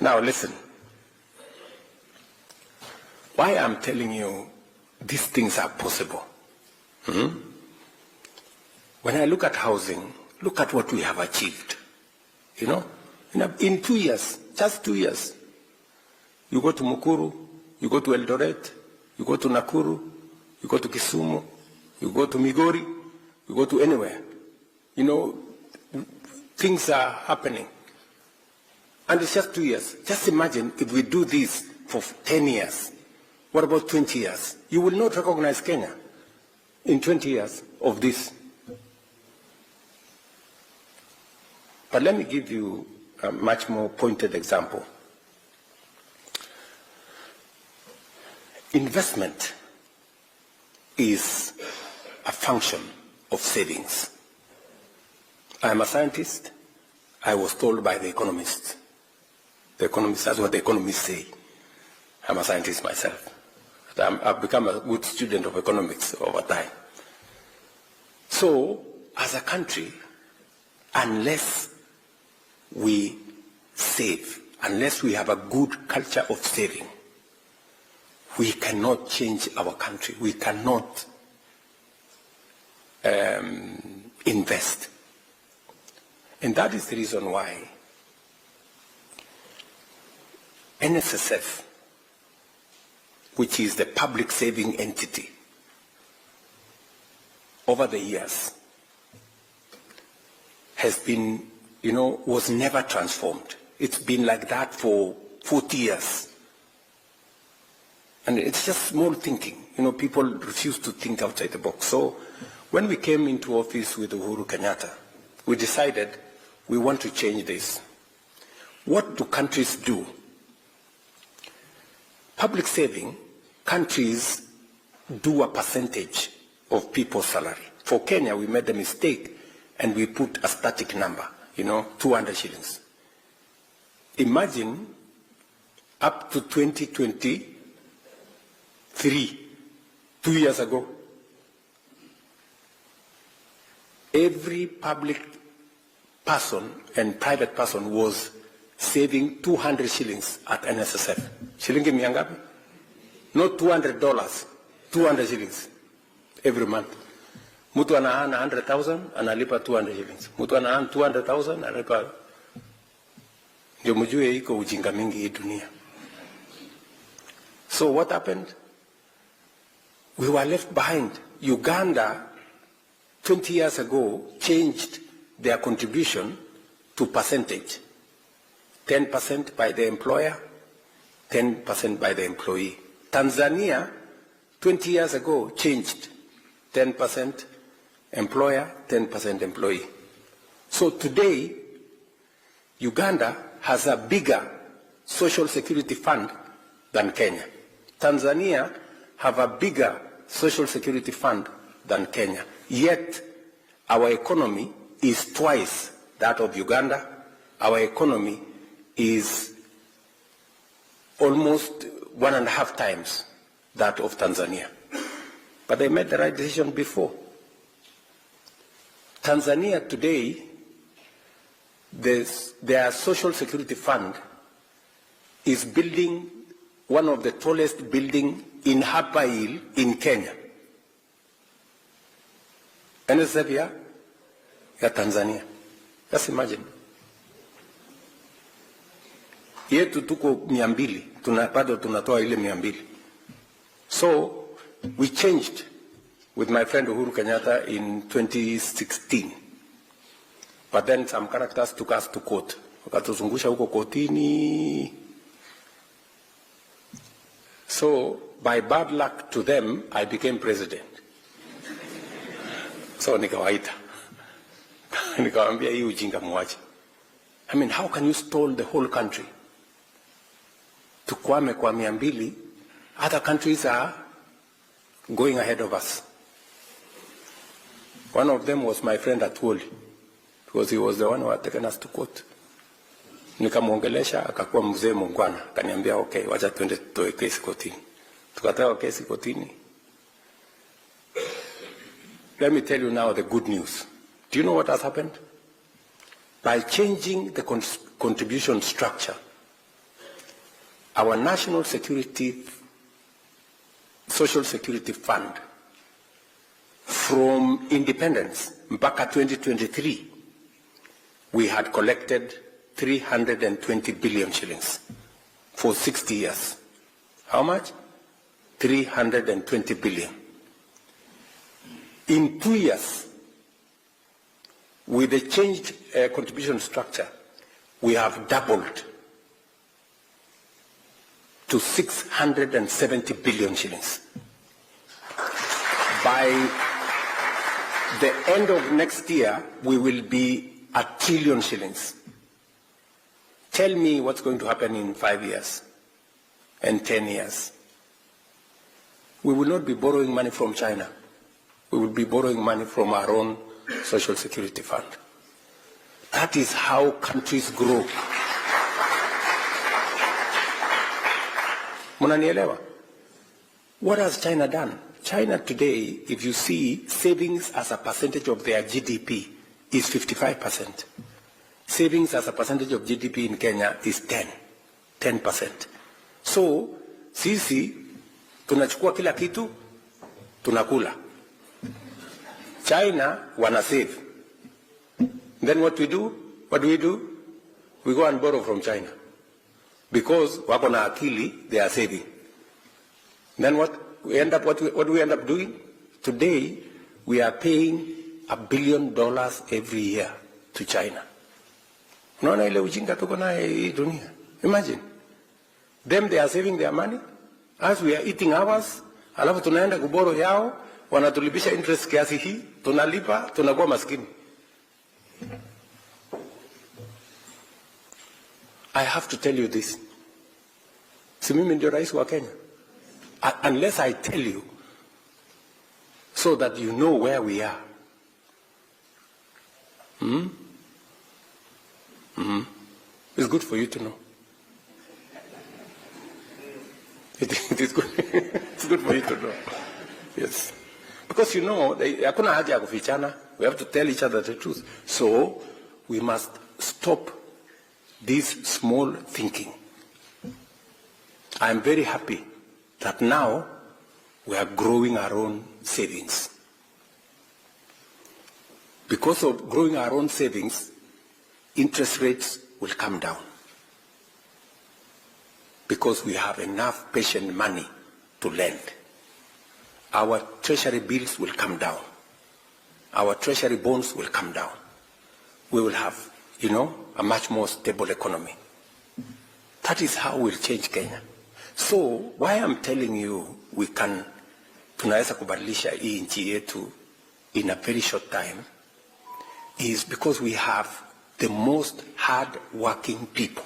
Now listen. Why I'm telling you these things are possible. When I look at housing, look at what we have achieved. You know, in 2 years, just 2 years, you go to Mukuru, you go to Eldoret, you go to Nakuru, you go to Kisumu, you go to Migori, you go to anywhere. You know, things are happening. And it's just 2 years. Just imagine if we do this for 10 years. What about 20 years? You will not recognize Kenya in 20 years of this. But let me give you a much more pointed example. Investment is a function of savings. I'm a scientist. I was told by the economists. The economists, that's what the economists say. I'm a scientist myself. I've become a good student of economics over time. So, as a country, unless we save, unless we have a good culture of saving, we cannot change our country. We cannot invest. And that is the reason why NSSF, which is the public saving entity, over the years has been, was never transformed. It's been like that for 40 years. And it's just small thinking. People refuse to think outside the box. So when we came into office with Uhuru Kenyatta, we decided we want to change this. What do countries do? Public saving, countries do a percentage of people's salary. For Kenya, we made a mistake and we put a static number, 200 shillings. Imagine up to 2023, 2 years ago, every public person and private person was saving 200 shillings at NSSF. Shilingi mia ngapi? Not $200, 200 shillings every month. Mtu anaana 100,000, analipa 200 shillings. Mtu anaana 200,000, analipa. Ndio mjue iko ujinga mingi hii dunia. So what happened? We were left behind. Uganda, 20 years ago, changed their contribution to percentage. 10% by the employer, 10% by the employee. Tanzania, 20 years ago, changed 10% employer, 10% employee. So today, Uganda has a bigger social security fund than Kenya. Tanzania have a bigger social security fund than Kenya. Yet, our economy is twice that of Uganda. Our economy is almost 1.5 times that of Tanzania. But they made the right decision before. Tanzania today, their social security fund is building one of the tallest buildings in Hapa Hill in Kenya. NSF ya Tanzania. Just imagine. Yetu tuko 200, bado tunatoa ile 200. So we changed with my friend Uhuru Kenyatta in 2016. But then some characters took us to court. Wakatuzungusha huko kotini. So by bad luck to them, I became president. So nikawaita. Nikawambia hii ujinga muache. I mean, how can you stall the whole country? Tukwame kwa 200, other countries are going ahead of us. One of them was my friend Atwoli, because he was the one who had taken us to court. Nikamwongelesha, akakuwa mzee mungwana, akaniambia okay, wacha tuende tutoe kesi kotini. Tukatoa kesi kotini. Let me tell you now the good news. Do you know what has happened? By changing the contribution structure, our National Social Security Fund from independence mpaka 2023, we had collected 320 billion shillings for 60 years. How much? 320 billion. In 2 years, with the changed contribution structure, we have doubled to 670 billion shillings. By the end of next year, we will be 1 trillion shillings. Tell me what's going to happen in 5 years and 10 years. We will not be borrowing money from China. We will be borrowing money from our own Social Security Fund. That is how countries grow. Munanielewa? What has China done? China today, if you see, savings as a percentage of their GDP is 55%. Savings as a percentage of GDP in Kenya is 10%. So, sisi, tunachukua kila kitu, tunakula. China wanna save. Then what do? We go and borrow from China. Because wako na akili, they are saving. Then what do we end up doing? Today, we are paying $1 billion every year to China. Unaona ile ujinga tuko naye hii dunia. Imagine. Them, they are saving their money. As we are eating ours, alafu tunaenda kuboro yao, wanatulipisha interest kiasi hii, tunalipa, tunakuwa maskini. I have to tell you this. Si mimi ndio rais wa Kenya. Unless I tell you, so that you know where we are. It's good for you to know. It is good. It's good for you to know. Yes. Because you know, hakuna haja ya kufichana. We have to tell each other the truth. So, we must stop this small thinking. I am very happy that now we are growing our own savings. Because of growing our own savings, interest rates will come down. Because we have enough patient money to lend. Our treasury bills will come down. Our treasury bonds will come down. We will have, a much more stable economy. That is how we'll change Kenya. So, why I'm telling you tunaweza kubadilisha hii nchi yetu in a very short time is because we have the most hard-working people